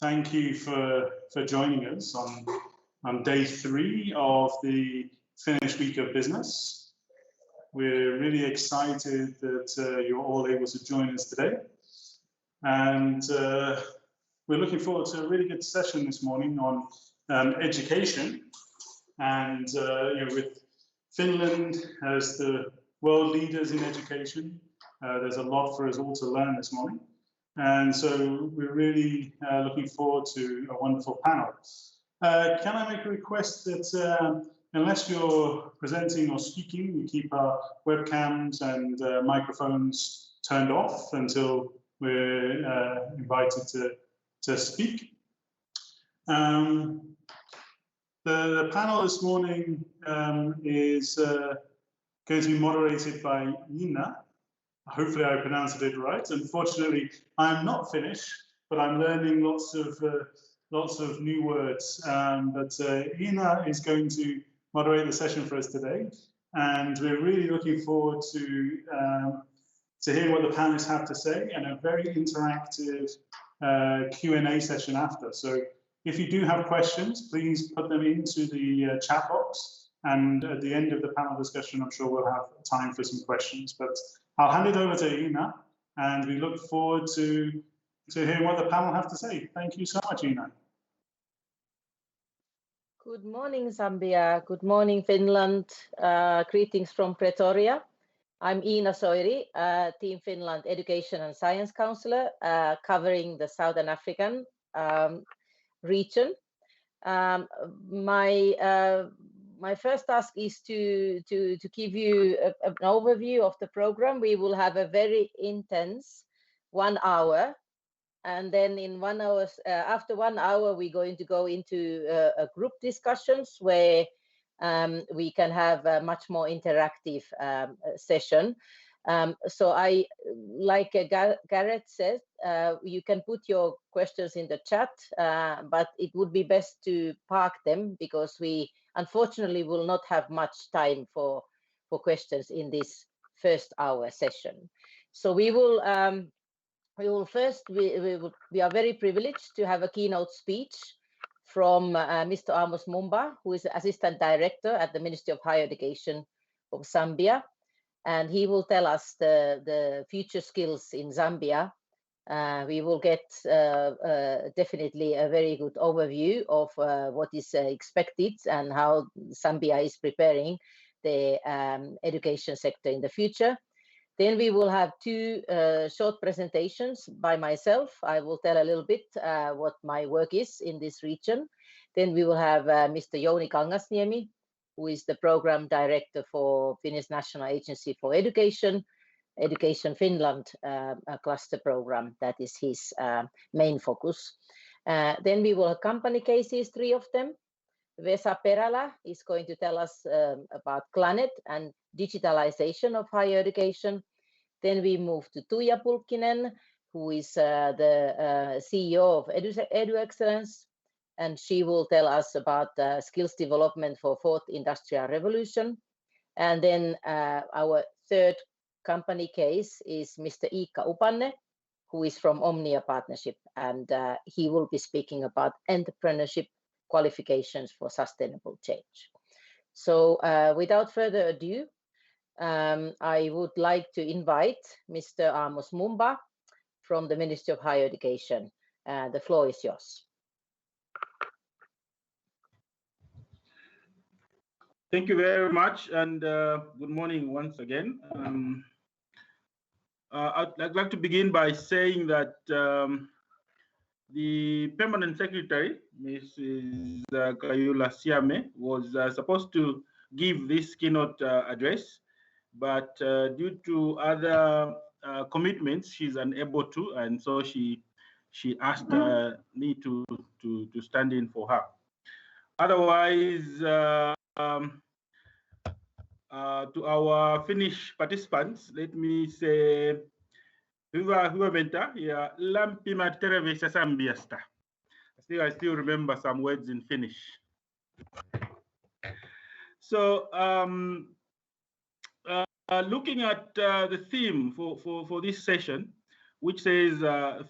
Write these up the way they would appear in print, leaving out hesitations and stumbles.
Thank you for joining us on day 3 of the Finnish Week of Business. We're really excited that you're all able to join us today. And we're looking forward to a really good session this morning on education. And with Finland as the world leaders in education, there's a lot for us all to learn this morning. And so we're really looking forward to a wonderful panel. Can I make a request that unless you're presenting or speaking, we keep our webcams and microphones turned off until we're invited to speak. The panel this morning is going to be moderated by Ina. Hopefully I pronounced it right. Unfortunately, I'm not Finnish, but I'm learning lots of new words. But Ina is going to moderate the session for us today, and we're really looking forward to hear what the panelists have to say and a very interactive Q&A session after. So if you do have questions, please put them into the chat box, and at the end of the panel discussion, I'm sure we'll have time for some questions. But I'll hand it over to Ina, and we look forward to hearing what the panel have to say. Thank you so much, Ina. Good morning, Zambia. Good morning, Finland. Greetings from Pretoria. I'm Ina Soiri, Team Finland Education and Science Councillor, covering the Southern African region. My first task is to give you an overview of the program. We will have a very intense 1 hour, and then in 1 hour, after 1 hour, we're going to go into a group discussions where we can have a much more interactive session. So like Gareth said, you can put your questions in the chat, but it would be best to park them because we unfortunately will not have much time for questions in this first hour session. So we are very privileged to have a keynote speech from Mr. Amos Mumba, who is Assistant Director at the Ministry of Higher Education of Zambia. And he will tell us the future skills in Zambia. We will get definitely a very good overview of what is expected and how Zambia is preparing the education sector in the future. Then we will have 2 short presentations by myself. I will tell a little bit what my work is in this region. Then we will have Mr. Jouni Kangasniemi, who is the Program Director for Finnish National Agency for Education, Education Finland cluster program. That is his main focus. Then we will have company cases, 3 of them. Vesa Perälä is going to tell us about Planet and digitalization of higher education. Then we move to Tuija Pulkkinen, who is the CEO of Edu Excellence, and she will tell us about skills development for 4th industrial revolution. And then our third company case is Mr. Iikka Upanne, who is from Omnia Partnership, and he will be speaking about entrepreneurship qualifications for sustainable change. So without further ado, I would like to invite Mr. Amos Mumba from the Ministry of Higher Education. The floor is yours. Thank you very much, and good morning once again. I'd like to begin by saying that the Permanent Secretary, Mrs. Kayula Siame, was supposed to give this keynote address, but due to other commitments, she's unable to, and so she asked me to stand in for her. Otherwise, to our Finnish participants, let me say, hyvää menta ja lämpimät terveisiä Sambiasta. I still remember some words in Finnish. So, looking at the theme for this session, which says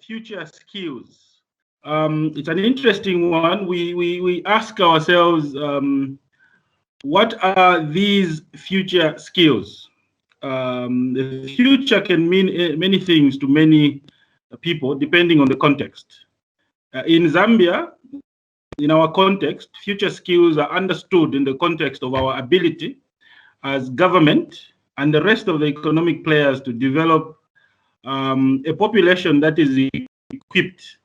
future skills It's an interesting one. We ask ourselves, what are these future skills? The future can mean many things to many people, depending on the context. In Zambia, in our context, future skills are understood in the context of our ability as government and the rest of the economic players to develop a population that is equipped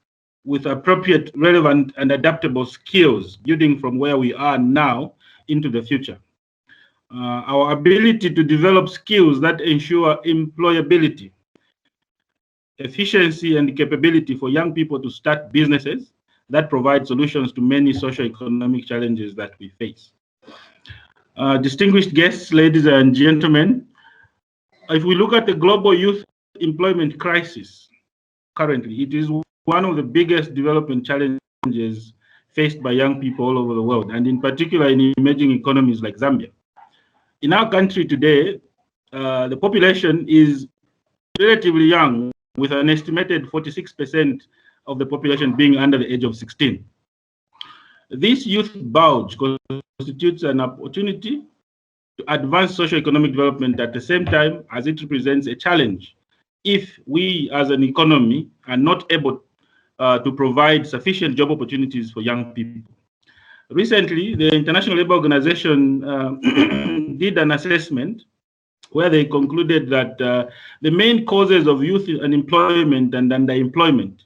with appropriate, relevant, and adaptable skills, building from where we are now into the future. Our ability to develop skills that ensure employability, efficiency, and capability for young people to start businesses that provide solutions to many socio-economic challenges that we face. Distinguished guests, ladies and gentlemen, if we look at the global youth employment crisis currently, it is one of the biggest development challenges faced by young people all over the world, and in particular in emerging economies like Zambia. In our country today, the population is relatively young, with an estimated 46% of the population being under the age of 16. This youth bulge constitutes an opportunity to advance socio-economic development at the same time as it represents a challenge if we as an economy are not able to provide sufficient job opportunities for young people. Recently, the International Labour Organization did an assessment where they concluded that the main causes of youth unemployment and underemployment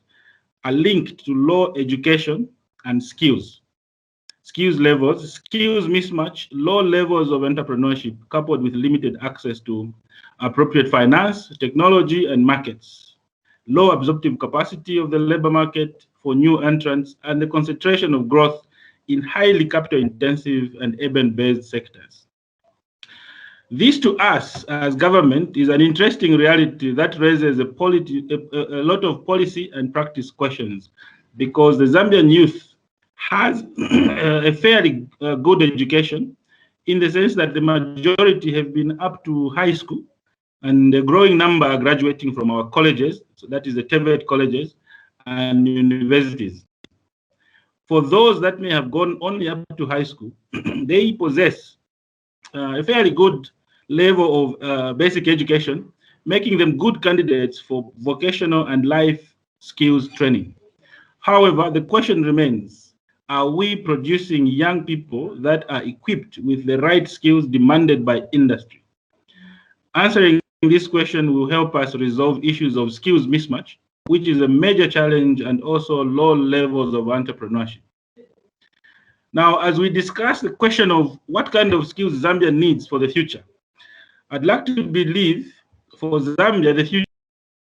are linked to low education and skills levels, skills mismatch, low levels of entrepreneurship, coupled with limited access to appropriate finance, technology, and markets, low absorptive capacity of the labor market for new entrants, and the concentration of growth in highly capital-intensive and urban-based sectors. This, to us as government, is an interesting reality that raises a lot of policy and practice questions, because the Zambian youth has a fairly good education, in the sense that the majority have been up to high school, and a growing number are graduating from our colleges, so that is the TVET colleges and universities. For those that may have gone only up to high school, they possess a fairly good level of basic education, making them good candidates for vocational and life skills training. However, the question remains, are we producing young people that are equipped with the right skills demanded by industry? Answering this question will help us resolve issues of skills mismatch, which is a major challenge, and also low levels of entrepreneurship. Now, as we discuss the question of what kind of skills Zambia needs for the future, I'd like to believe for Zambia, the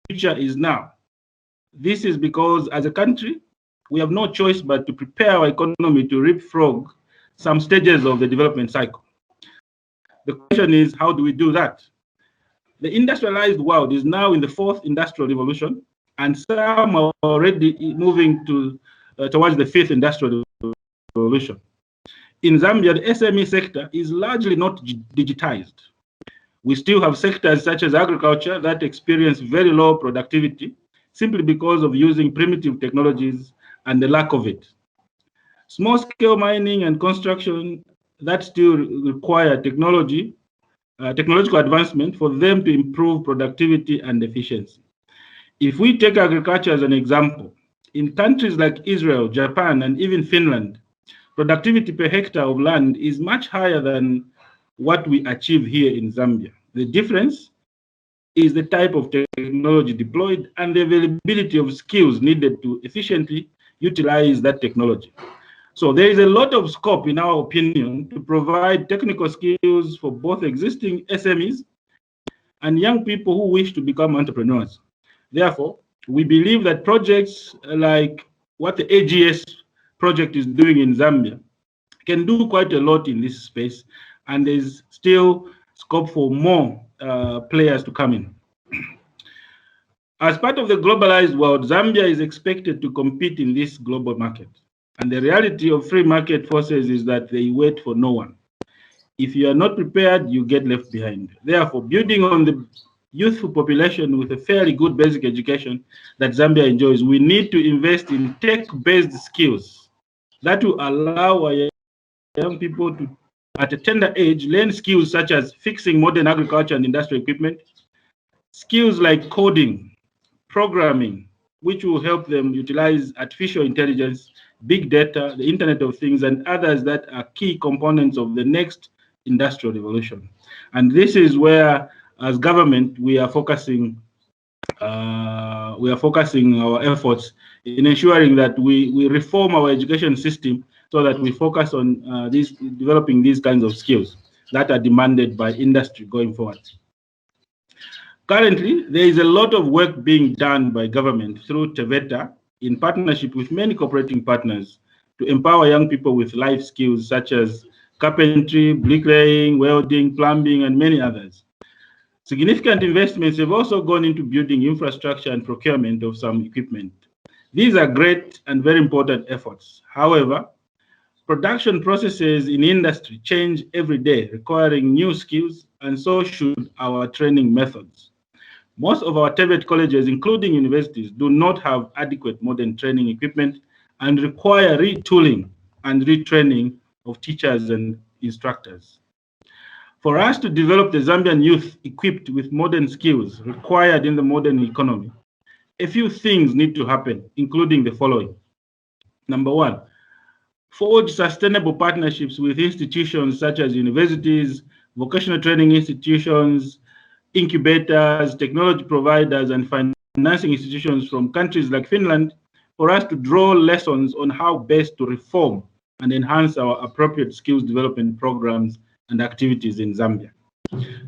future is now. This is because as a country, we have no choice but to prepare our economy to leapfrog some stages of the development cycle. The question is, how do we do that? The industrialized world is now in the fourth industrial revolution, and some are already moving towards the fifth industrial revolution. In Zambia, the SME sector is largely not digitized. We still have sectors such as agriculture that experience very low productivity simply because of using primitive technologies and the lack of it. Small-scale mining and construction that still require technological advancement for them to improve productivity and efficiency. If we take agriculture as an example, in countries like Israel, Japan, and even Finland, productivity per hectare of land is much higher than what we achieve here in Zambia. The difference is the type of technology deployed and the availability of skills needed to efficiently utilize that technology. So there is a lot of scope, in our opinion, to provide technical skills for both existing SMEs and young people who wish to become entrepreneurs. Therefore, we believe that projects like what the AGS project is doing in Zambia can do quite a lot in this space, and there's still scope for more players to come in. As part of the globalized world, Zambia is expected to compete in this global market. And the reality of free market forces is that they wait for no one. If you are not prepared, you get left behind. Therefore, building on the youthful population with a fairly good basic education that Zambia enjoys, we need to invest in tech-based skills that will allow our young people to, at a tender age, learn skills such as fixing modern agriculture and industrial equipment, skills like coding, programming, which will help them utilize artificial intelligence, big data, the Internet of Things, and others that are key components of the next industrial revolution. And this is where, as government, we are focusing our efforts in ensuring that we reform our education system so that we focus on developing these kinds of skills that are demanded by industry going forward. Currently, there is a lot of work being done by government through TVETA in partnership with many cooperating partners to empower young people with life skills such as carpentry, bricklaying, welding, plumbing, and many others. Significant investments have also gone into building infrastructure and procurement of some equipment. These are great and very important efforts. However, production processes in industry change every day, requiring new skills, and so should our training methods. Most of our TVET colleges, including universities, do not have adequate modern training equipment and require retooling and retraining of teachers and instructors. For us to develop the Zambian youth equipped with modern skills required in the modern economy, a few things need to happen, including the following. Number one, forge sustainable partnerships with institutions such as universities, vocational training institutions, incubators, technology providers, and financing institutions from countries like Finland for us to draw lessons on how best to reform and enhance our appropriate skills development programs and activities in Zambia.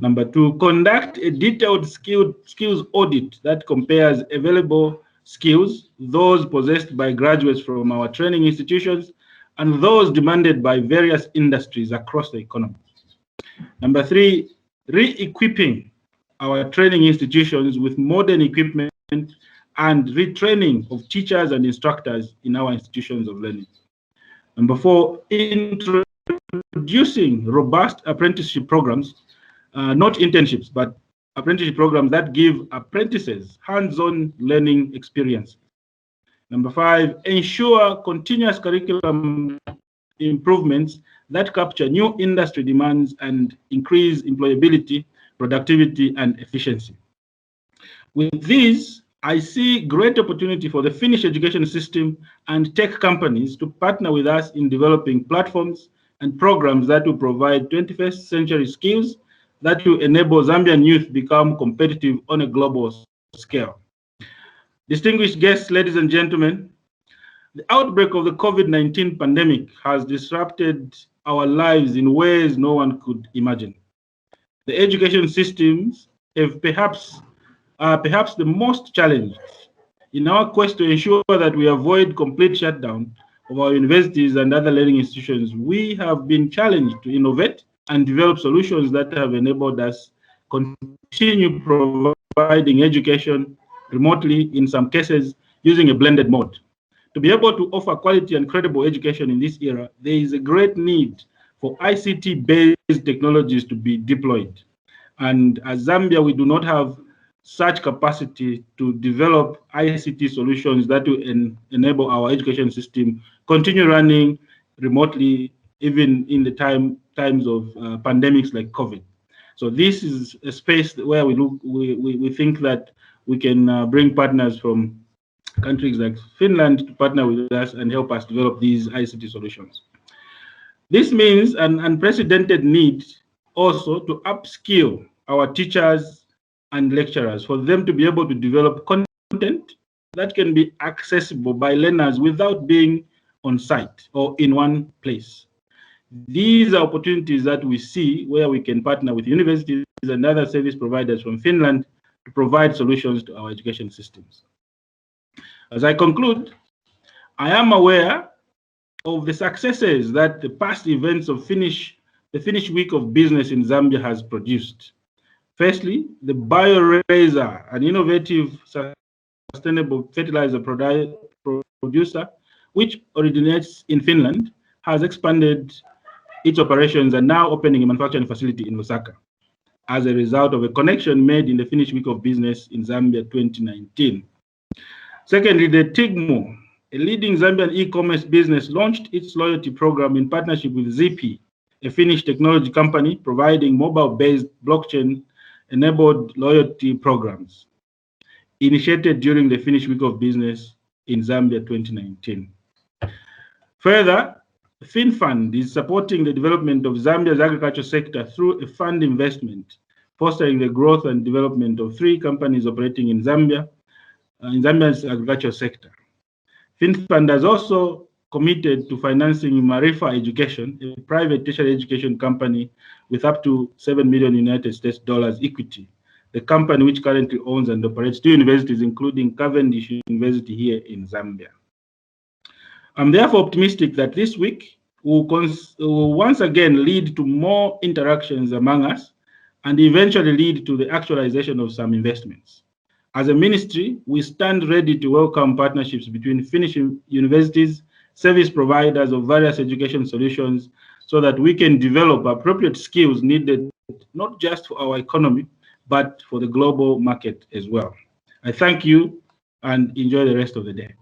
Number two, conduct a detailed skills audit that compares available skills, those possessed by graduates from our training institutions, and those demanded by various industries across the economy. Number three, re-equipping our training institutions with modern equipment and retraining of teachers and instructors in our institutions of learning. Number four, introducing robust apprenticeship programs, not internships, but apprenticeship programs that give apprentices hands-on learning experience. Number five, ensure continuous curriculum improvements that capture new industry demands and increase employability, productivity, and efficiency. With these, I see great opportunity for the Finnish education system and tech companies to partner with us in developing platforms and programs that will provide 21st century skills that will enable Zambian youth become competitive on a global scale. Distinguished guests, ladies and gentlemen, the outbreak of the COVID-19 pandemic has disrupted our lives in ways no one could imagine. The education systems have perhaps the most challenged. In our quest to ensure that we avoid complete shutdown of our universities and other learning institutions, we have been challenged to innovate and develop solutions that have enabled us continue providing education remotely, in some cases using a blended mode. To be able to offer quality and credible education in this era, there is a great need for ICT-based technologies to be deployed. And as Zambia, we do not have such capacity to develop ICT solutions that will enable our education system continue running remotely, even in the times of pandemics like COVID. So this is a space where we think that we can bring partners from countries like Finland to partner with us and help us develop these ICT solutions. This means an unprecedented need also to upskill our teachers and lecturers for them to be able to develop content that can be accessible by learners without being on site or in one place. These are opportunities that we see where we can partner with universities and other service providers from Finland to provide solutions to our education systems. As I conclude, I am aware of the successes that the past events of the Finnish Week of Business in Zambia has produced. Firstly, the BioRaiser, an innovative sustainable fertilizer producer, which originates in Finland, has expanded its operations and now opening a manufacturing facility in Lusaka. as a result of a connection made in the Finnish Week of Business in Zambia 2019. Secondly, the Tigmo, a leading Zambian e-commerce business, launched its loyalty program in partnership with Zippy, a Finnish technology company providing mobile-based blockchain-enabled loyalty programs, initiated during the Finnish Week of Business in Zambia 2019. Further, FinnFund is supporting the development of Zambia's agriculture sector through a fund investment, fostering the growth and development of 3 companies operating in Zambia, in Zambia's agriculture sector. FinnFund has also committed to financing Marifa Education, a private tertiary education company with up to $7 million United States dollars equity, the company which currently owns and operates 2 universities, including Cavendish University here in Zambia. I'm therefore optimistic that this week will once again lead to more interactions among us and eventually lead to the actualization of some investments. As a ministry, we stand ready to welcome partnerships between Finnish universities, service providers of various education solutions, so that we can develop appropriate skills needed not just for our economy, but for the global market as well. I thank you and enjoy the rest of the day.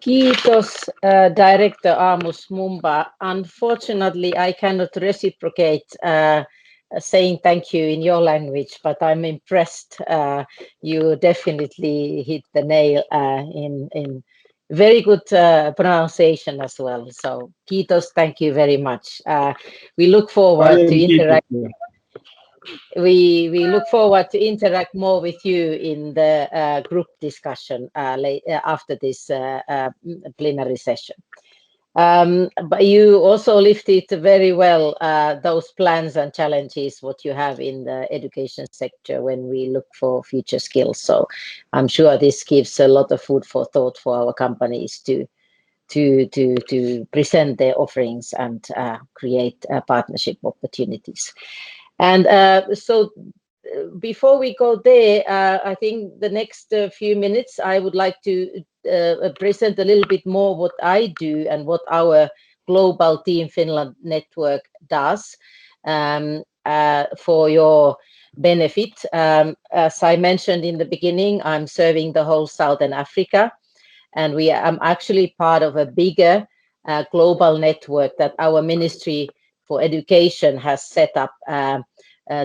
Kiitos, Director Amos Mumba. Unfortunately, I cannot reciprocate saying thank you in your language, but I'm impressed. You definitely hit the nail in very good pronunciation as well. So, kiitos, thank you very much. We look forward to interact. We look forward to interact more with you in the group discussion after this plenary session. But you also lifted very well those plans and challenges what you have in the education sector when we look for future skills. So I'm sure this gives a lot of food for thought for our companies to present their offerings and create partnership opportunities. And so before we go there, I think the next few minutes, I would like to present a little bit more what I do and what our global Team Finland network does for your benefit. As I mentioned in the beginning, I'm serving the whole Southern Africa, and I'm actually part of a bigger global network that our Ministry for Education has set up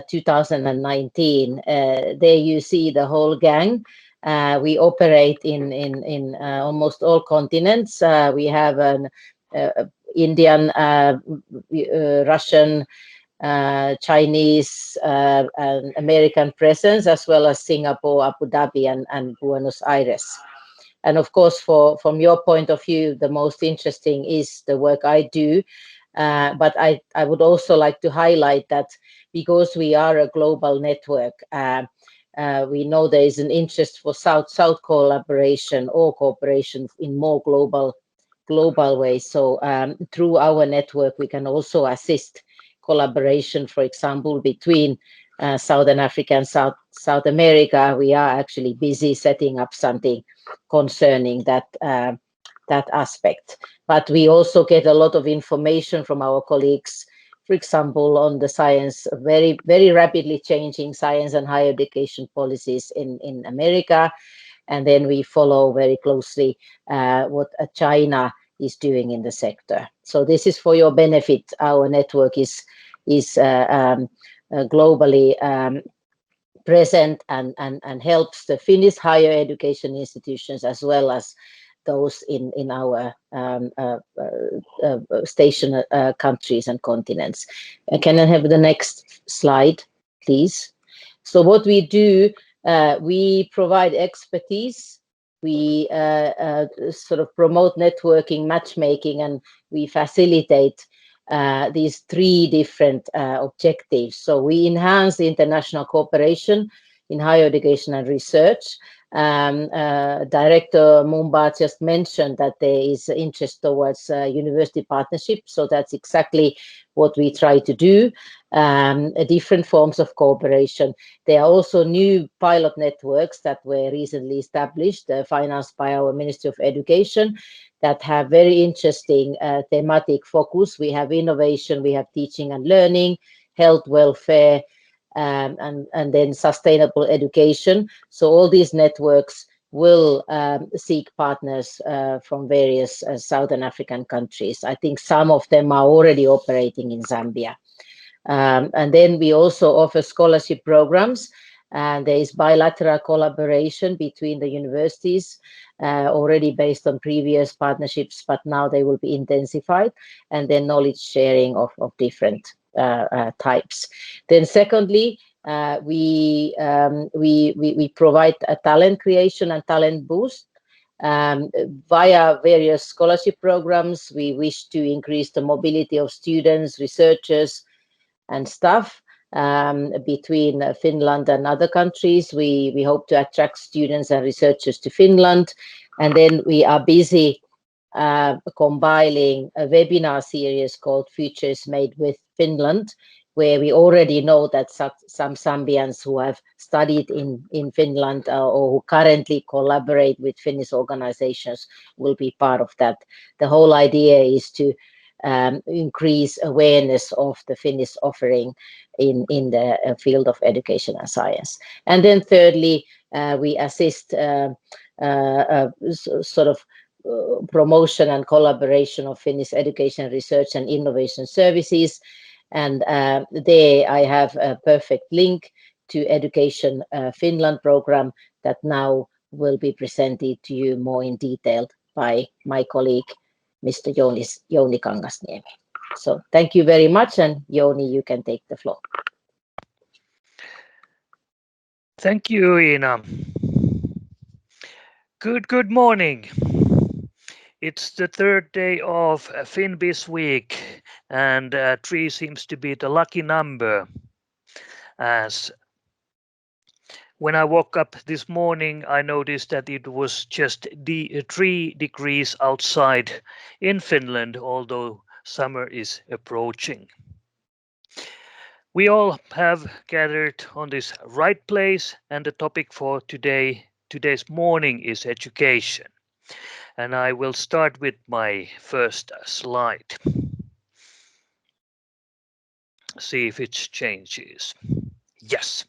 2019. There you see the whole gang. We operate in almost all continents. We have an Indian, Russian, Chinese, and American presence, as well as Singapore, Abu Dhabi, and Buenos Aires. And of course, from your point of view, the most interesting is the work I do. But I would also like to highlight that because we are a global network, we know there is an interest for South-South collaboration or cooperation in more global ways. So through our network, we can also assist collaboration, for example, between Southern Africa and South America. We are actually busy setting up something concerning that aspect. But we also get a lot of information from our colleagues, for example, on the science, very, very rapidly changing science and higher education policies in America. And then we follow very closely what China is doing in the sector. So this is for your benefit. Our network is globally present and helps the Finnish higher education institutions as well as those in our station countries and continents. Can I have the next slide, please? So what we do, we provide expertise. We sort of promote networking, matchmaking, and we facilitate these 3 different objectives. So we enhance the international cooperation in higher education and research. Director Mumba just mentioned that there is interest towards university partnership. So that's exactly what we try to do, different forms of cooperation. There are also new pilot networks that were recently established, financed by our Ministry of Education, that have very interesting thematic focus. We have innovation, we have teaching and learning, health, welfare, and then sustainable education. So all these networks will seek partners from various Southern African countries. I think some of them are already operating in Zambia. And then we also offer scholarship programs, and there is bilateral collaboration between the universities already based on previous partnerships, but now they will be intensified, and then knowledge sharing of different types. Then secondly, we provide a talent creation and talent boost. Via various scholarship programs, we wish to increase the mobility of students, researchers, and staff between Finland and other countries. We hope to attract students and researchers to Finland. And then we are busy compiling a webinar series called Futures Made with Finland, where we already know that some Zambians who have studied in Finland or who currently collaborate with Finnish organizations will be part of that. The whole idea is to increase awareness of the Finnish offering in the field of education and science. And then thirdly, we assist sort of promotion and collaboration of Finnish education, research and innovation services. And there I have a perfect link to Education Finland program that now will be presented to you more in detail by my colleague, Mr. Jouni Kangasniemi. So thank you very much, and Jouni, you can take the floor. Thank you, Ina. Good morning. It's the third day of FinnBizWeek, and 3 seems to be the lucky number. As when I woke up this morning, I noticed that it was just 3 degrees outside in Finland, although summer is approaching. We all have gathered on this right place, and the topic for today's morning is education. And I will start with my first slide. See if it changes. Yes.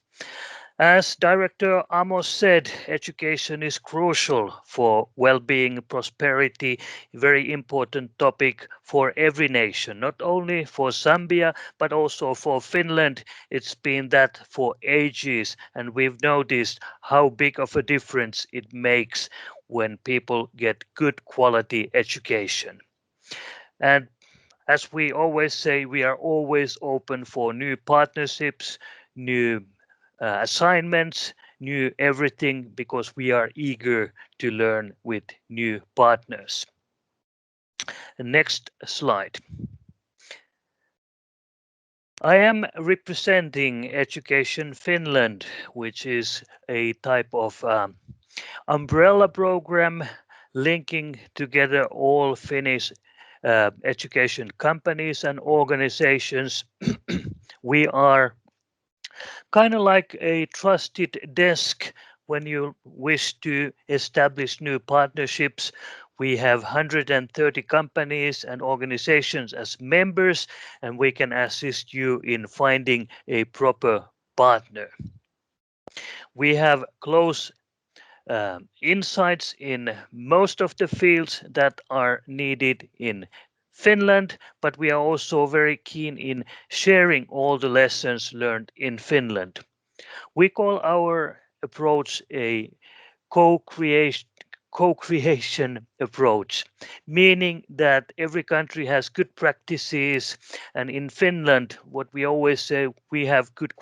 As Director Amos said, education is crucial for well-being, prosperity, very important topic for every nation, not only for Zambia, but also for Finland. It's been that for ages, and we've noticed how big of a difference it makes when people get good quality education. And as we always say, we are always open for new partnerships, new assignments, new everything, because we are eager to learn with new partners. Next slide. I am representing Education Finland, which is a type of umbrella program linking together all Finnish education companies and organizations. We are kind of like a trusted desk when you wish to establish new partnerships. We have 130 companies and organizations as members, and we can assist you in finding a proper partner. We have close insights in most of the fields that are needed in Finland, but we are also very keen in sharing all the lessons learned in Finland. We call our approach a co-creation approach, meaning that every country has good practices, and in Finland, what we always say, we have good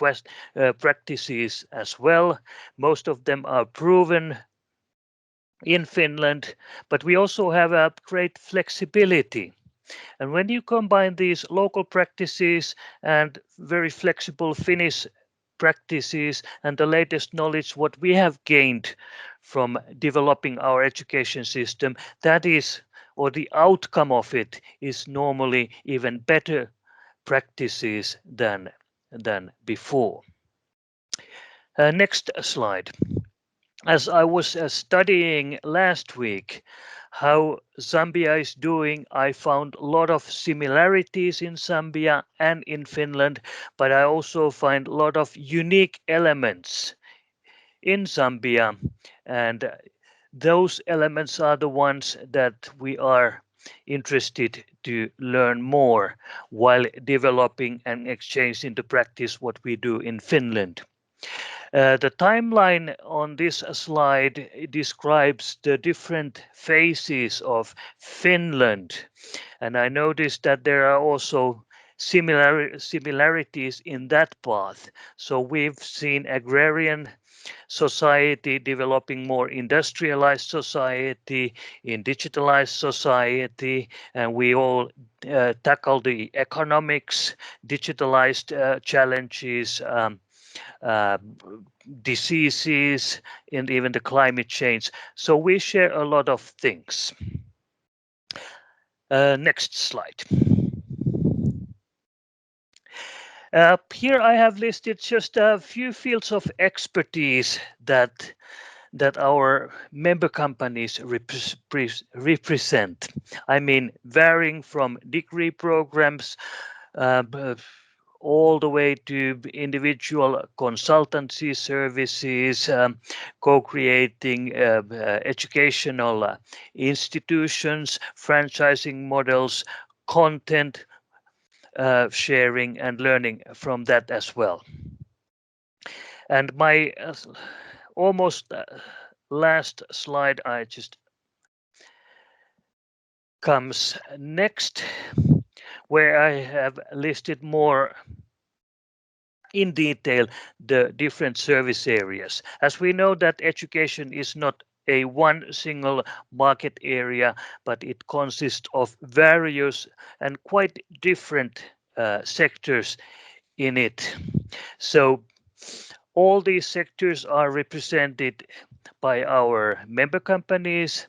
practices as well. Most of them are proven in Finland, but we also have a great flexibility. And when you combine these local practices and very flexible Finnish practices and the latest knowledge what we have gained from developing our education system, that is, or the outcome of it is normally even better practices than before. Next slide. As I was studying last week how Zambia is doing, I found a lot of similarities in Zambia and in Finland, but I also find a lot of unique elements in Zambia, and those elements are the ones that we are interested to learn more while developing and exchanging into practice what we do in Finland. The timeline on this slide describes the different phases of Finland, and I noticed that there are also similarities in that path. So we've seen agrarian society developing more industrialized society, in digitalized society, and we all tackle the economics, digitalized challenges, uh, diseases, and even the climate change. So we share a lot of things. Next slide. Here I have listed just a few fields of expertise that our member companies represent. I mean, varying from degree programs all the way to individual consultancy services, co-creating educational institutions, franchising models, content sharing and learning from that as well. And my almost last slide I just comes next, where I have listed more in detail the different service areas. As we know that education is not a one single market area, but it consists of various and quite different sectors in it. So all these sectors are represented by our member companies,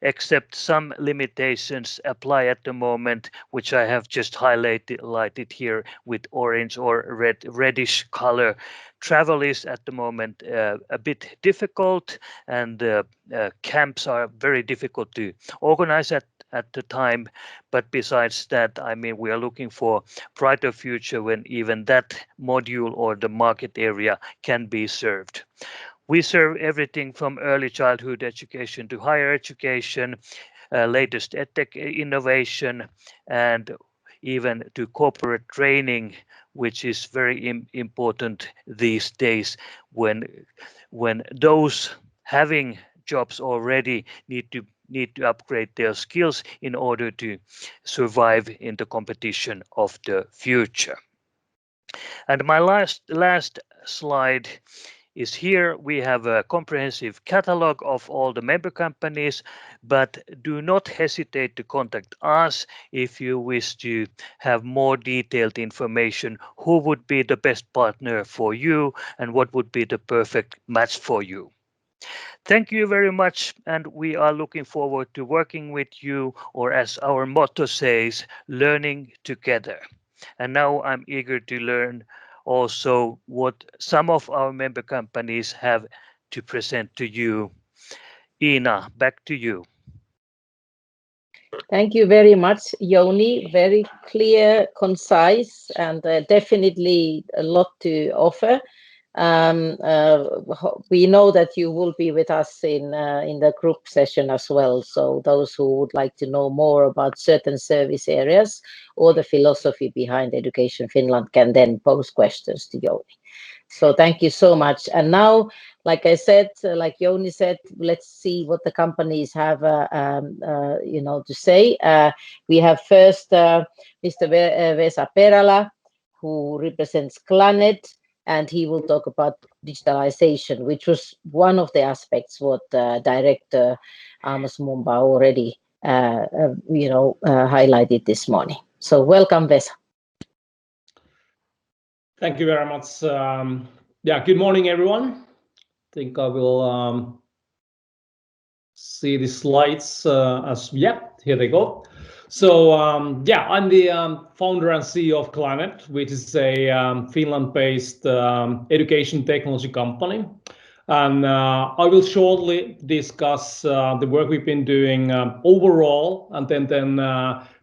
except some limitations apply at the moment, which I have just highlighted here with orange or reddish color. Travel is at the moment a bit difficult, and camps are very difficult to organize at the time. But besides that, I mean, we are looking for brighter future when even that module or the market area can be served. We serve everything from early childhood education to higher education, latest edtech innovation, and even to corporate training, which is very important these days when those having jobs already need to upgrade their skills in order to survive in the competition of the future. And my last slide is here. We have a comprehensive catalog of all the member companies, but do not hesitate to contact us if you wish to have more detailed information who would be the best partner for you and what would be the perfect match for you. Thank you very much, and we are looking forward to working with you, or as our motto says, learning together. And now I'm eager to learn also what some of our member companies have to present to you. Ina, back to you. Thank you very much, Joni. Very clear, concise, and definitely a lot to offer. We know that you will be with us in the group session as well. So those who would like to know more about certain service areas or the philosophy behind Education Finland can then pose questions to Joni. So thank you so much. And now, like I said, like Joni said, let's see what the companies have, to say. We have first Mr. Vesa Perala, who represents Clanet, and he will talk about digitalization, which was one of the aspects what Director Amos Mumba already, highlighted this morning. So welcome, Vesa. Thank you very much. Good morning, everyone. I think I will see the slides here they go. So I'm the founder and CEO of Climate, which is a Finland-based education technology company. And I will shortly discuss the work we've been doing overall, and then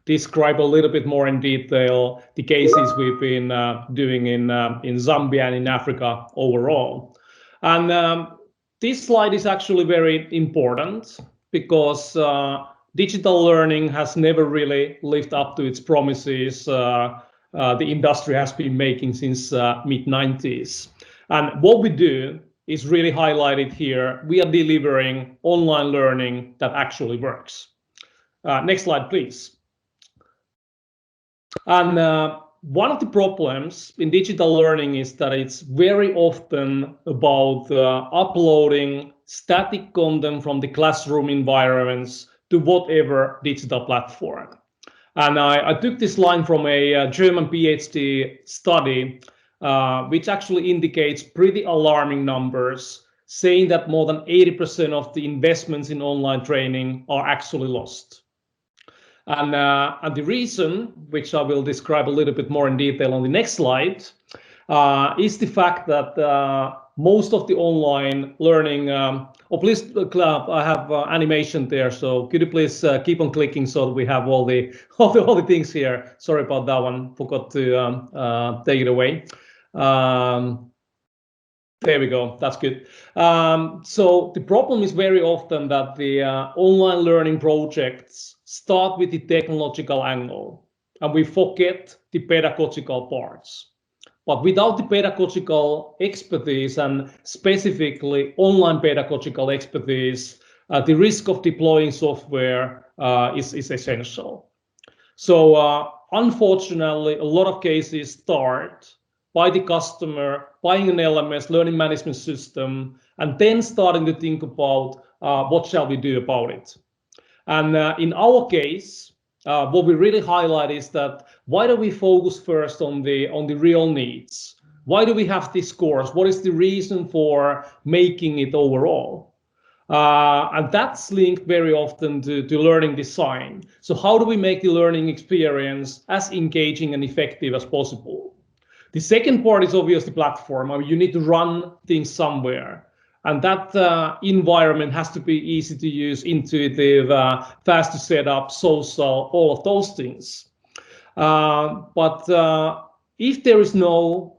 describe a little bit more in detail the cases we've been doing in Zambia and in Africa overall. And this slide is actually very important because digital learning has never really lived up to its promises the industry has been making since mid-90s. And what we do is really highlighted here. We are delivering online learning that actually works. Next slide, please. And one of the problems in digital learning is that it's very often about uploading static content from the classroom environments to whatever digital platform. And I took this line from a German PhD study, which actually indicates pretty alarming numbers, saying that more than 80% of the investments in online training are actually lost. And the reason, which I will describe a little bit more in detail on the next slide, is the fact that most of the online learning, please, I have animation there, so could you please keep on clicking so that we have all the things here. Sorry about that one, forgot to take it away. There we go, that's good. So the problem is very often that the online learning projects start with the technological angle and we forget the pedagogical parts. But without the pedagogical expertise and specifically online pedagogical expertise, the risk of deploying software is essential. So unfortunately, a lot of cases start by the customer buying an LMS, learning management system, and then starting to think about what shall we do about it. And in our case, what we really highlight is that why do we focus first on the real needs? Why do we have this course? What is the reason for making it overall? And that's linked very often to learning design. So how do we make the learning experience as engaging and effective as possible? The second part is obviously platform. I mean, you need to run things somewhere. And that environment has to be easy to use, intuitive, fast to set up, social, all of those things. But if there is no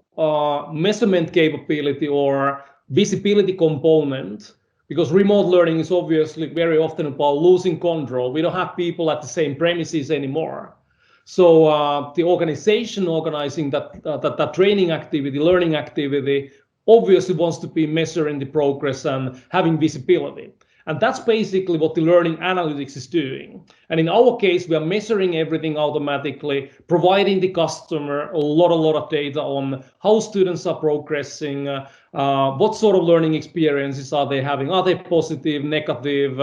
measurement capability or visibility component, because remote learning is obviously very often about losing control. We don't have people at the same premises anymore. So the organization organizing that training activity, learning activity, obviously wants to be measuring the progress and having visibility. And that's basically what the learning analytics is doing. And in our case, we are measuring everything automatically, providing the customer a lot of data on how students are progressing, what sort of learning experiences are they having? Are they positive, negative?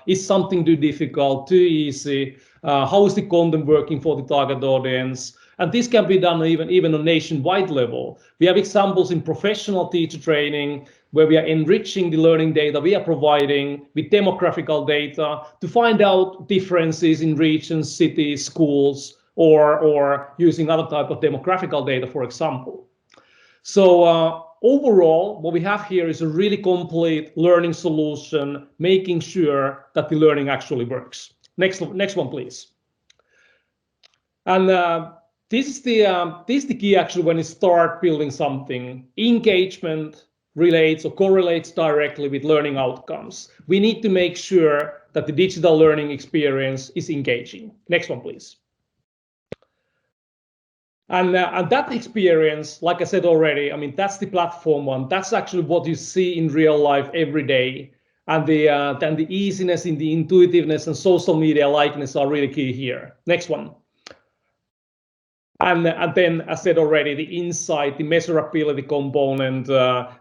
Is something too difficult, too easy? How is the content working for the target audience? And this can be done even on nationwide level. We have examples in professional teacher training where we are enriching the learning data we are providing with demographical data to find out differences in regions, cities, schools, or using other type of demographical data, for example. So overall, what we have here is a really complete learning solution, making sure that the learning actually works. Next one, please. And this is the key actually when you start building something. Engagement relates or correlates directly with learning outcomes. We need to make sure that the digital learning experience is engaging. Next one, please. And that experience, like I said already, I mean, that's the platform one. That's actually what you see in real life every day. And then the easiness and the intuitiveness and social media likeness are really key here. Next one. And then, as I said already, the insight, the measurability component,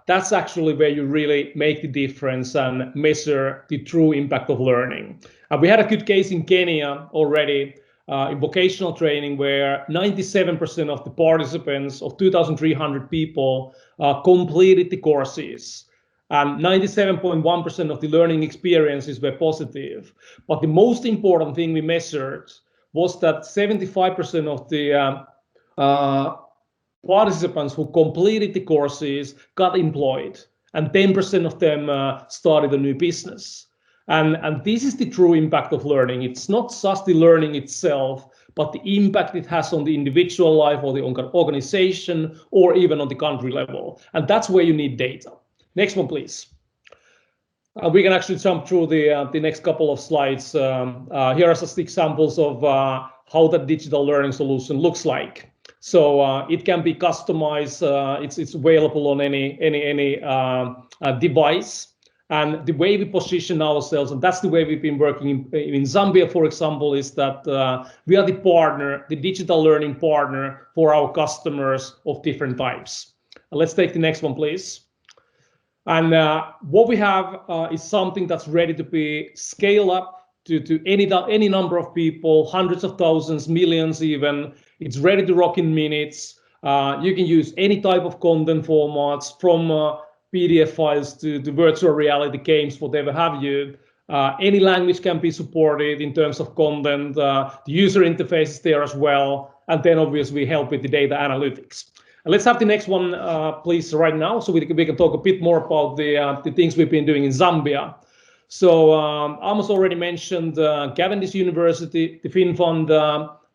that's actually where you really make the difference and measure the true impact of learning. And we had a good case in Kenya already in vocational training where 97% of the participants of 2,300 people completed the courses. and 97.1% of the learning experiences were positive. But the most important thing we measured was that 75% of the participants who completed the courses got employed, and 10% of them started a new business. And this is the true impact of learning. It's not just the learning itself, but the impact it has on the individual life or the organization or even on the country level. And that's where you need data. Next one, please. We can actually jump through the next couple of slides. Here are just examples of how the digital learning solution looks like. So it can be customized. It's available on any device. And the way we position ourselves, and that's the way we've been working in Zambia, for example, is that we are the partner, the digital learning partner for our customers of different types. Let's take the next one, please. And what we have is something that's ready to be scaled up to any number of people, hundreds of thousands, millions even. It's ready to rock in minutes. You can use any type of content formats from PDF files to virtual reality games, whatever have you. Any language can be supported in terms of content. The user interface is there as well. And then obviously we help with the data analytics. And let's have the next one, please, right now, so we can talk a bit more about the things we've been doing in Zambia. So Amos already mentioned Cavendish University, the FinnFund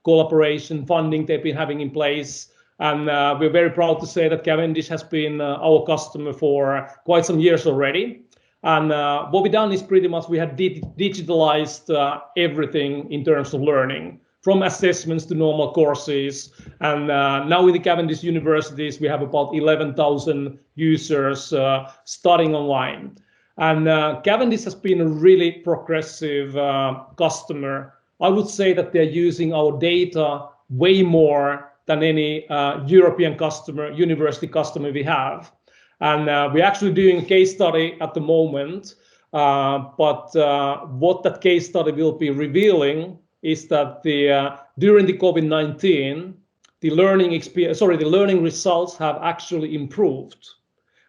collaboration funding they've been having in place. And we're very proud to say that Cavendish has been our customer for quite some years already. And what we've done is pretty much we have digitalized everything in terms of learning, from assessments to normal courses. And now in the Cavendish universities, we have about 11,000 users studying online. And Cavendish has been a really progressive customer. I would say that they're using our data way more than any European customer, university customer we have. And we're actually doing a case study at the moment. But what that case study will be revealing is that during the COVID-19, the learning results have actually improved,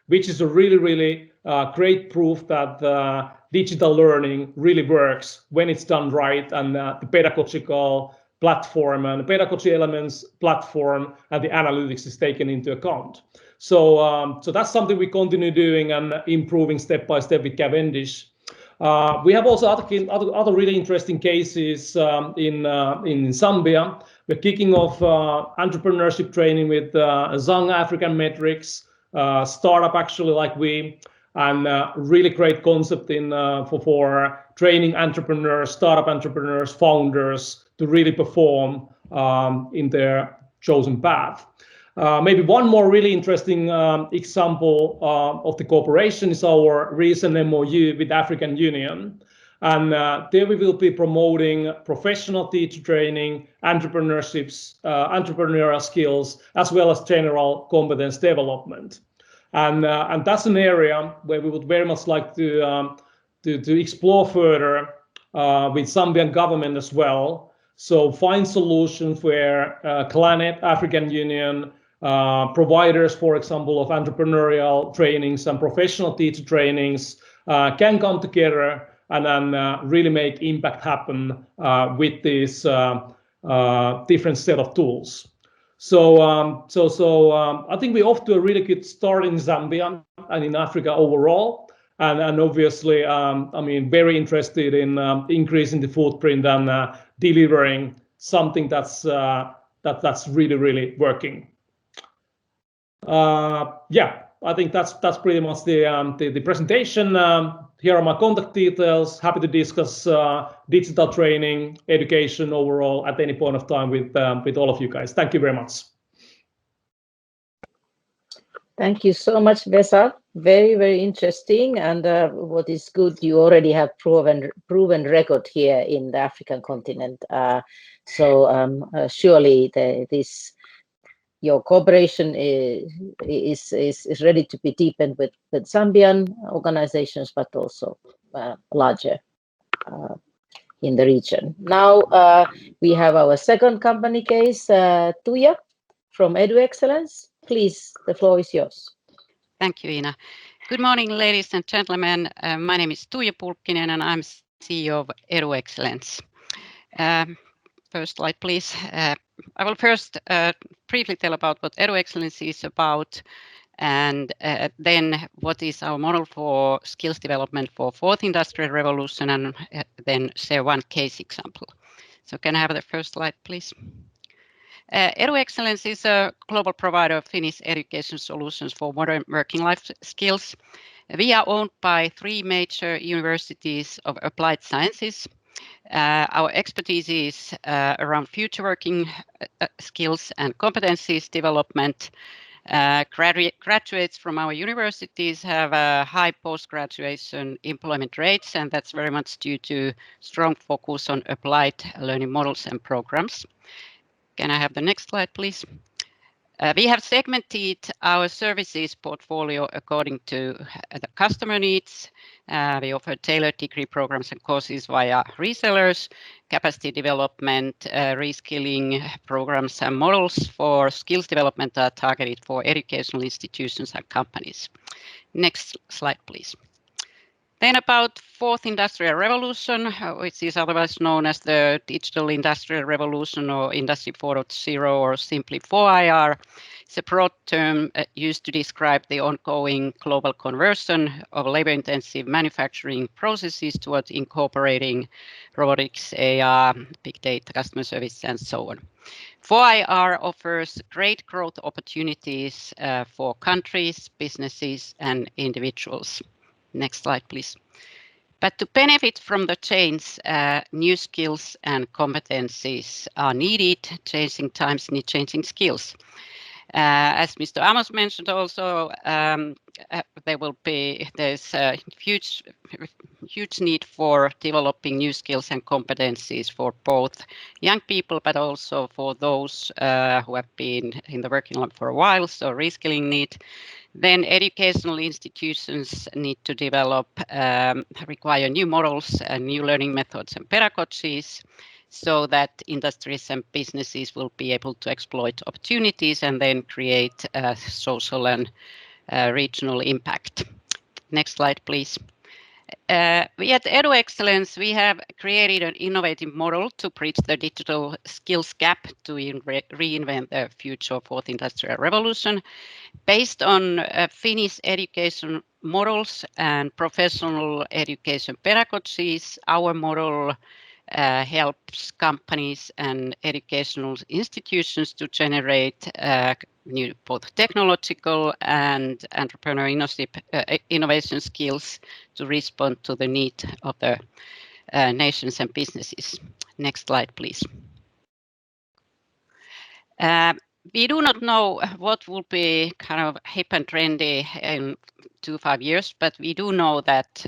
which is a really, really great proof that digital learning really works when it's done right, and the pedagogical platform and the pedagogy elements platform and the analytics is taken into account. So that's something we continue doing and improving step by step with Cavendish. We have also other really interesting cases in Zambia. We're kicking off entrepreneurship training with Zang African Metrics, startup actually like we, and really great concept for training entrepreneurs, startup entrepreneurs, founders to really perform in their chosen path. Maybe one more really interesting example of the cooperation is our recent MOU with African Union. And there we will be promoting professional teacher training, entrepreneurships, entrepreneurial skills, as well as general competence development. And that's an area where we would very much like to explore further with Zambian government as well. So find solutions where Planet, African Union, providers, for example, of entrepreneurial trainings and professional teacher trainings can come together and then really make impact happen with this different set of tools. So I think we're off to a really good start in Zambia and in Africa overall. And obviously, I mean, very interested in increasing the footprint and delivering something that's really, really working. Yeah, I think that's pretty much the presentation. Here are my contact details. Happy to discuss digital training, education overall at any point of time with all of you guys. Thank you very much. Thank you so much, Vesa. Very, very interesting. And what is good, you already have proven record here in the African continent. So surely your cooperation is ready to be deepened with Zambian organizations, but also larger in the region. Now we have our second company case, Tuija from Edu Excellence. Please, the floor is yours. Thank you, Ina. Good morning, ladies and gentlemen. My name is Tuija Pulkkinen and I'm CEO of Edu Excellence. First slide, please. I will first briefly tell about what Edu Excellence is about, and then what is our model for skills development for fourth industrial revolution, and then share one case example. So can I have the first slide, please? Edu Excellence is a global provider of Finnish education solutions for modern working life skills. We are owned by 3 major universities of applied sciences. Our expertise is around future working skills and competencies development. Graduates from our universities have a high post-graduation employment rates, and that's very much due to strong focus on applied learning models and programs. Can I have the next slide, please? We have segmented our services portfolio according to the customer needs. We offer tailored degree programs and courses via resellers, capacity development, reskilling programs and models for skills development are targeted for educational institutions and companies. Next slide, please. Then about fourth industrial revolution, which is otherwise known as the digital industrial revolution or Industry 4.0 or simply 4IR. It's a broad term used to describe the ongoing global conversion of labor-intensive manufacturing processes towards incorporating robotics, AI, big data, customer service, and so on. 4IR offers great growth opportunities for countries, businesses, and individuals. Next slide, please. But to benefit from the change, new skills and competencies are needed. Changing times need changing skills. As Mr. Amos mentioned also, there's a huge need for developing new skills and competencies for both young people, but also for those who have been in the working life for a while, so reskilling need. Then educational institutions need to develop, require new models and new learning methods and pedagogies so that industries and businesses will be able to exploit opportunities and then create social and regional impact. Next slide, please. We at Edu Excellence, we have created an innovative model to bridge the digital skills gap to reinvent the future fourth industrial revolution. Based on Finnish education models and professional education pedagogies, our model helps companies and educational institutions to generate new both technological and entrepreneurial innovation skills to respond to the need of the nations and businesses. Next slide, please. We do not know what will be kind of hip and trendy in 2-5 years, but we do know that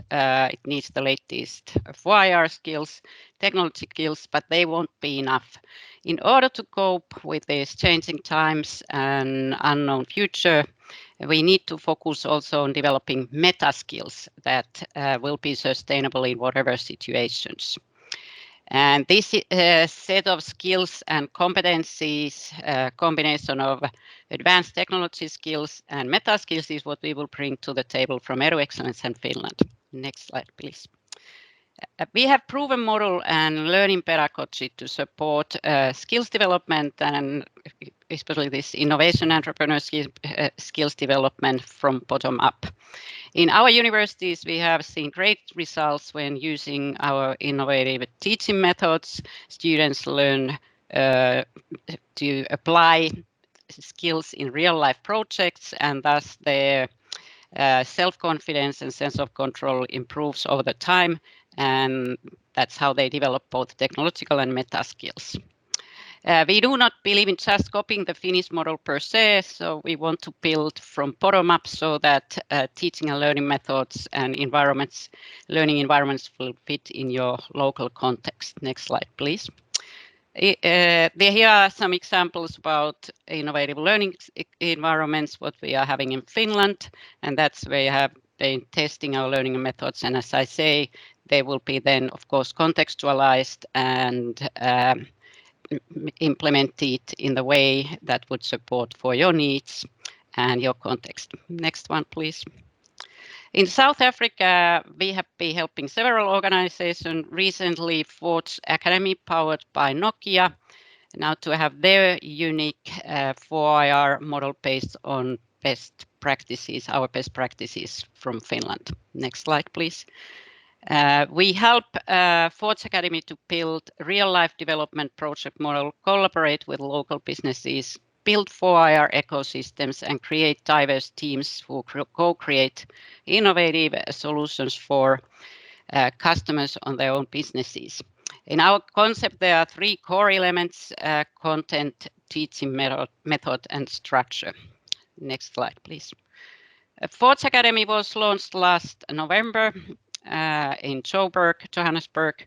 it needs the latest 4IR skills, technology skills, but they won't be enough. In order to cope with these changing times and unknown future, we need to focus also on developing meta skills that will be sustainable in whatever situations. And this set of skills and competencies, combination of advanced technology skills and meta skills is what we will bring to the table from Edu Excellence and Finland. Next slide, please. We have proven model and learning pedagogy to support skills development and especially this innovation entrepreneurship skills development from bottom up. In our universities, we have seen great results when using our innovative teaching methods. Students learn to apply skills in real life projects, and thus their self-confidence and sense of control improves over the time, and that's how they develop both technological and meta skills. We do not believe in just copying the Finnish model per se, so we want to build from bottom up so that teaching and learning methods and learning environments will fit in your local context. Next slide, please. Here are some examples about innovative learning environments, what we are having in Finland, and that's where we have been testing our learning methods. And as I say, they will be then, of course, contextualized and implemented in the way that would support for your needs and your context. Next one, please. In South Africa, we have been helping several organizations, recently Forge Academy powered by Nokia, now to have their unique 4IR model based on best practices, our best practices from Finland. Next slide, please. We help Forge Academy to build real-life development project model, collaborate with local businesses, build 4IR ecosystems, and create diverse teams who co-create innovative solutions for customers on their own businesses. In our concept, there are 3 core elements: content, teaching method, and structure. Next slide, please. Forge Academy was launched last November in Johannesburg.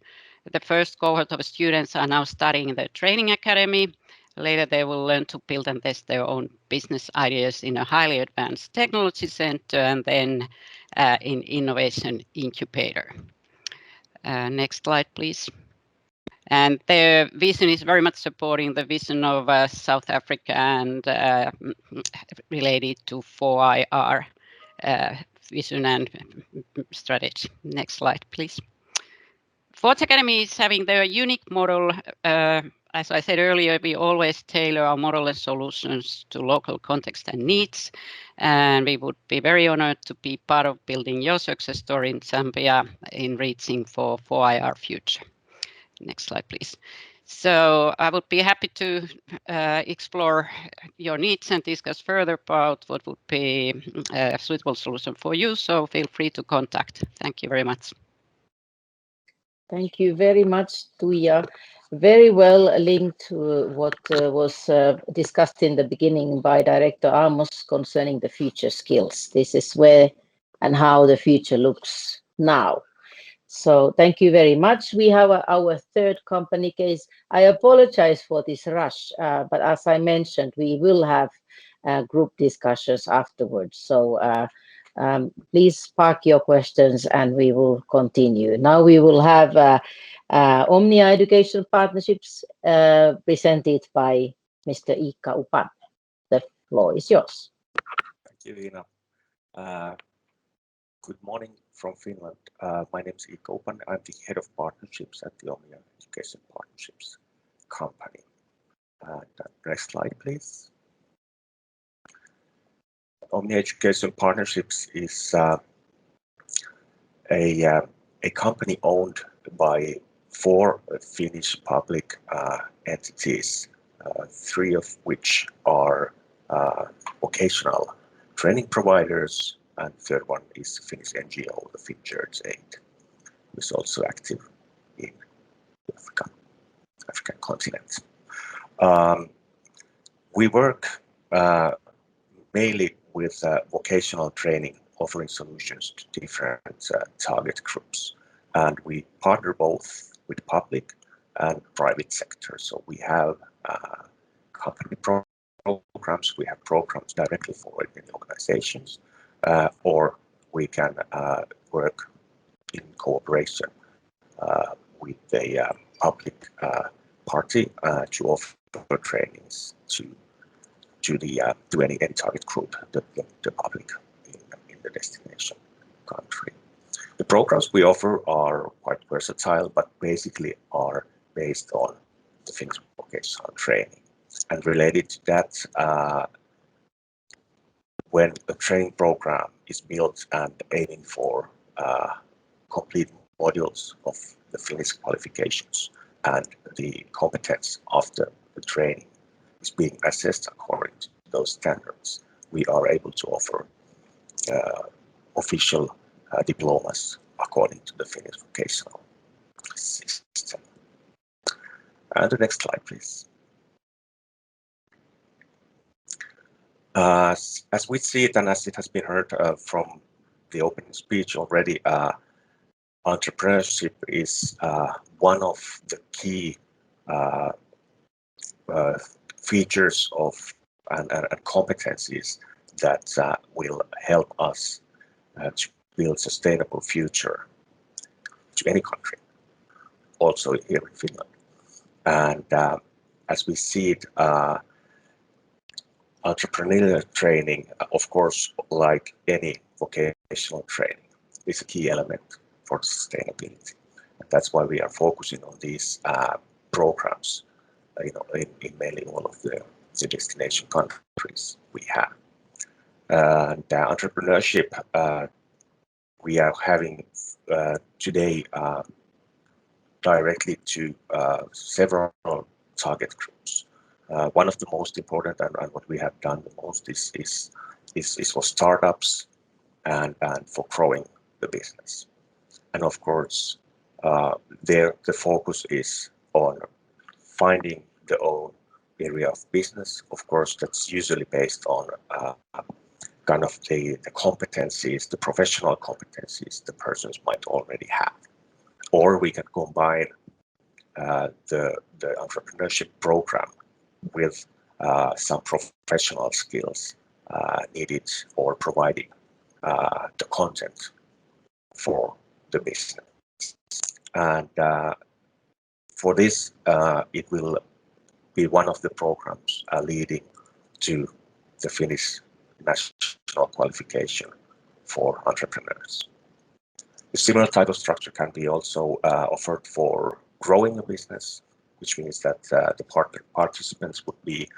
The first cohort of students are now studying the training academy. Later, they will learn to build and test their own business ideas in a highly advanced technology center and then in innovation incubator. Next slide, please. And their vision is very much supporting the vision of South Africa and related to 4IR vision and strategy. Next slide, please. Forge Academy is having their unique model. As I said earlier, we always tailor our model and solutions to local context and needs. And we would be very honored to be part of building your success story in Zambia in reaching for 4IR future. Next slide, please. So I would be happy to explore your needs and discuss further about what would be a suitable solution for you. So feel free to contact. Thank you very much. Thank you very much, Tuija. Very well linked to what was discussed in the beginning by Director Amos concerning the future skills. This is where and how the future looks now. So thank you very much. We have our third company case. I apologize for this rush, but as I mentioned, we will have group discussions afterwards. So please park your questions and we will continue. Now we will have Omnia Education Partnerships presented by Mr. Iikka Upan. The floor is yours. Thank you, Iina. Good morning from Finland. My name is Iikka Upan. I'm the head of partnerships at the Omnia Education Partnerships company. Next slide, please. Omnia Education Partnerships is a company owned by 4 Finnish public entities, 3 of which are vocational training providers, and the third one is the Finnish NGO, the FinnBizWeek, who is also active in the African continent. We work mainly with vocational training, offering solutions to different target groups, and we partner both with public and private sector. So we have company programs, we have programs directly for it in organizations, or we can work in cooperation with a public party to offer trainings to any target group, the public in the destination country. The programs we offer are quite versatile, but basically are based on the Finnish vocational training. And related to that, when a training program is built and aiming for complete modules of the Finnish qualifications and the competence after the training is being assessed according to those standards, we are able to offer official diplomas according to the Finnish vocational system. And the next slide, please. As we see it, and as it has been heard from the opening speech already, entrepreneurship is one of the key features of and competencies that will help us to build sustainable future to any country, also here in Finland. And as we see it, entrepreneurial training, of course, like any vocational training, is a key element for sustainability. That's why we are focusing on these programs, in mainly all of the destination countries we have. And entrepreneurship, we are having today directly to several target groups. One of the most important and what we have done the most is for startups and for growing the business. And of course, there the focus is on finding the own area of business. Of course, that's usually based on kind of the competencies, the professional competencies the persons might already have. Or we can combine the entrepreneurship program with some professional skills needed or providing the content for the business. And for this, it will be one of the programs leading to the Finnish national qualification for entrepreneurs. A similar type of structure can be also offered for growing a business, which means that the participants would be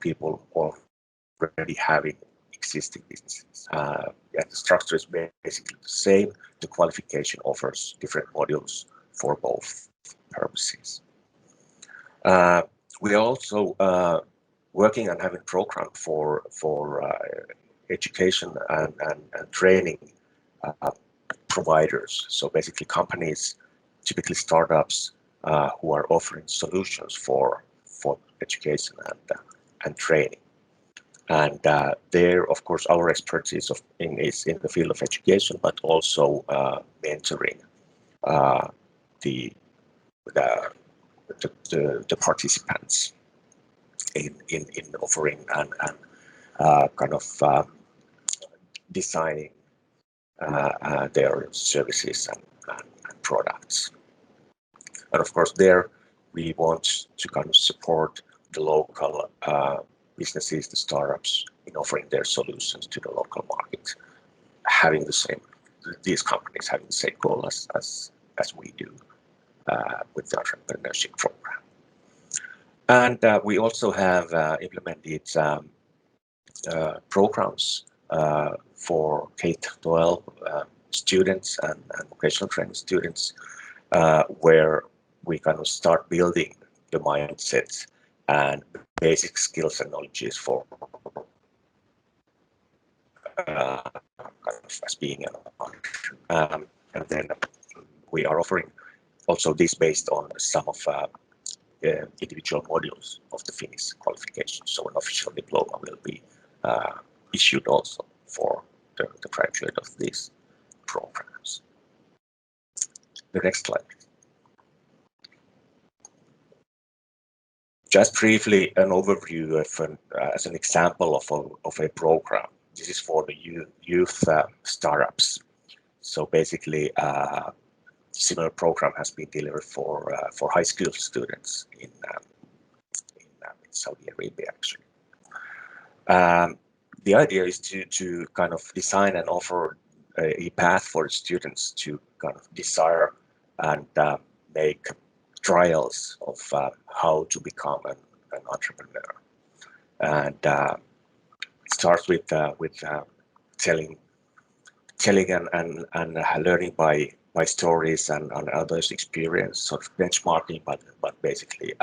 people already having existing businesses. The structure is basically the same. The qualification offers different modules for both purposes. We are also working on having a program for education and training providers. So basically companies, typically startups, who are offering solutions for education and training. And there, of course, our expertise is in the field of education, but also mentoring the participants in offering and kind of designing their services and products. And of course, there we want to kind of support the local businesses, the startups, in offering their solutions to the local market, having the same, these companies having the same goal as we do with the entrepreneurship program. And we also have implemented programs for K-12 students and vocational training students, where we kind of start building the mindset and basic skills and knowledges for as being an entrepreneur. And then we are offering also this based on some of individual modules of the Finnish qualification. So an official diploma will be issued also for the graduate of these programs. The next slide. Just briefly, an overview of as an example of a program. This is for the youth startups. So basically, similar program has been delivered for high school students in Saudi Arabia, actually. The idea is to kind of design and offer a path for students to kind of desire and make trials of how to become an entrepreneur. And it starts with telling and learning by stories and others' experience, sort of benchmarking, but basically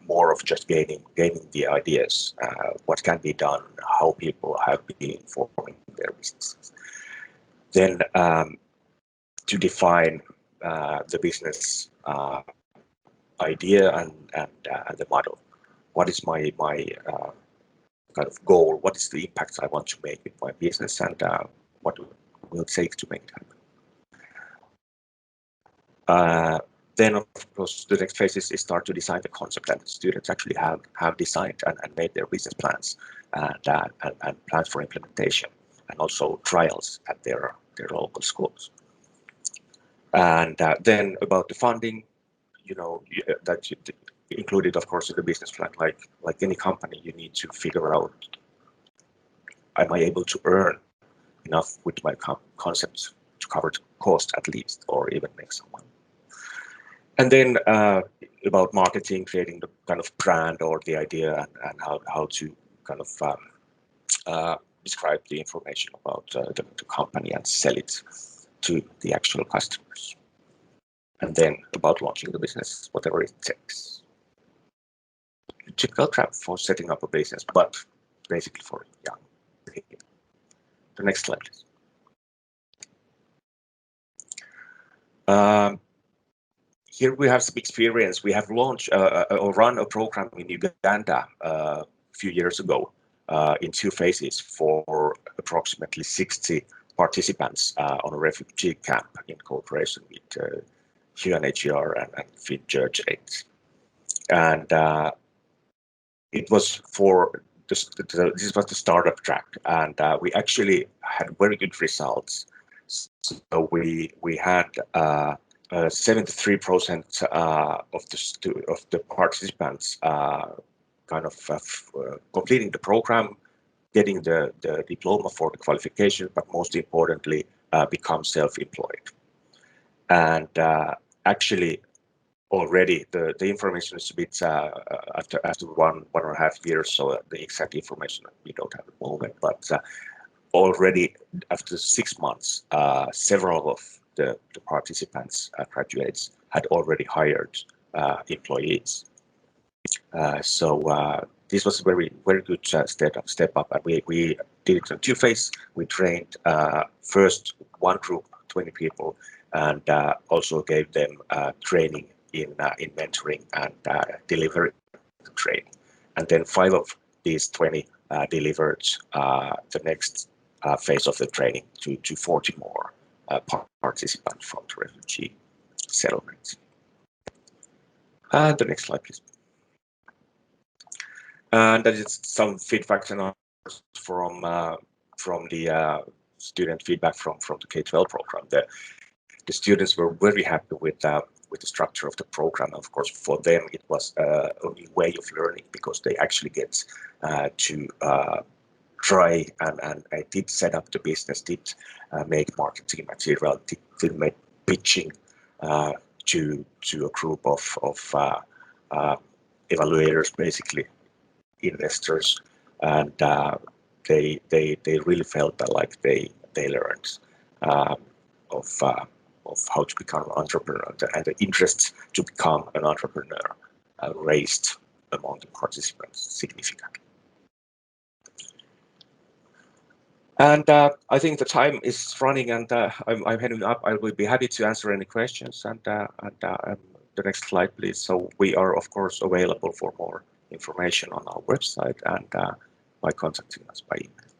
more of just gaining the ideas, what can be done, how people have been forming their businesses. Then to define the business idea and the model. What is my kind of goal? What is the impact I want to make with my business, and what will it take to make it happen? Then, of course, the next phase is start to design the concept, and students actually have designed and made their business plans and plans for implementation, and also trials at their local schools. And then about the funding, included, of course, in the business plan. Like any company, you need to figure out, am I able to earn enough with my concepts to cover the cost at least, or even make some money? And then about marketing, creating the kind of brand or the idea, and how to kind of describe the information about the company and sell it to the actual customers. And then about launching the business, whatever it takes. Typical trap for setting up a business, but basically for young people. The next slide, please. Here we have some experience. We have launched or run a program in Uganda a few years ago in 2 phases for approximately 60 participants on a refugee camp in cooperation with UNHCR and FinnBizWeek. And it was for this was the startup track, and we actually had very good results. So we had 73% of the participants kind of completing the program, getting the diploma for the qualification, but most importantly, become self-employed. And actually, already the information is a bit after 1.5 years, so the exact information we don't have at the moment, but already after 6 months, several of the participants, graduates, had already hired employees. So this was a very good step up, and we did it in 2 phases. We trained first one group, 20 people, and also gave them training in mentoring and delivery training. And then 5 of these 20 delivered the next phase of the training to 40 more participants from the refugee settlements. And the next slide, please. And that is some feedback from the student feedback from the K-12 program. The students were very happy with the structure of the program. Of course, for them it was a new way of learning, because they actually get to try and I did set up the business, did make marketing material, did make pitching to a group of evaluators, basically investors, and they really felt that like they learned of how to become an entrepreneur, and the interest to become an entrepreneur raised among the participants significantly. And I think the time is running, and I'm heading up. I will be happy to answer any questions. And the next slide, please. So we are, of course, available for more information on our website and by contacting us by email.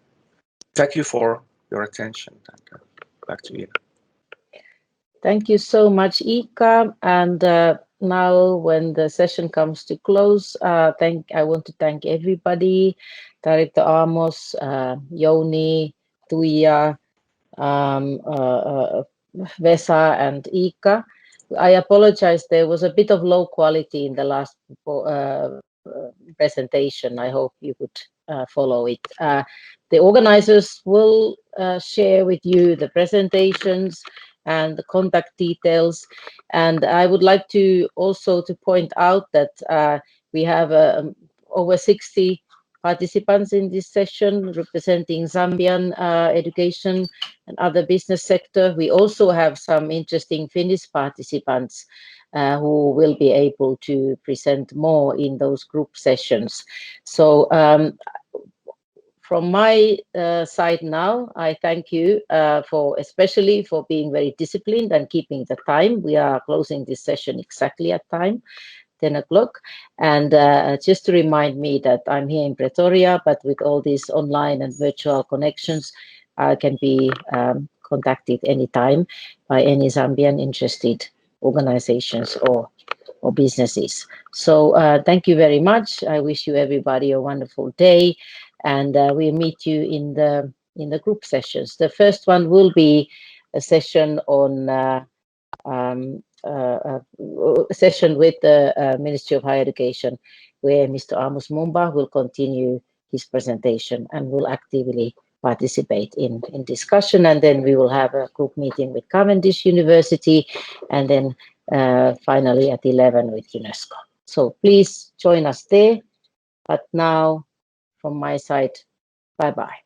Thank you for your attention, and back to you. Thank you so much, Ika. And now, when the session comes to close, I want to thank everybody: Director Amos, Jouni, Tuija, Vesa, and Ika. I apologize, there was a bit of low quality in the last presentation. I hope you could follow it. The organizers will share with you the presentations and the contact details. And I would like to also to point out that we have over 60 participants in this session representing Zambian education and other business sector. We also have some interesting Finnish participants who will be able to present more in those group sessions. So from my side now, I thank you especially for being very disciplined and keeping the time. We are closing this session exactly at time, 10 o'clock. And just to remind me that I'm here in Pretoria, but with all these online and virtual connections, I can be contacted anytime by any Zambian interested organizations or businesses. So thank you very much. I wish you everybody a wonderful day, and we'll meet you in the group sessions. The first one will be a session on session with the Ministry of Higher Education, where Mr. Amos Mumba will continue his presentation and will actively participate in discussion. And then we will have a group meeting with Cavendish University, and then finally at 11 with UNESCO. So please join us there. But now, from my side, bye-bye.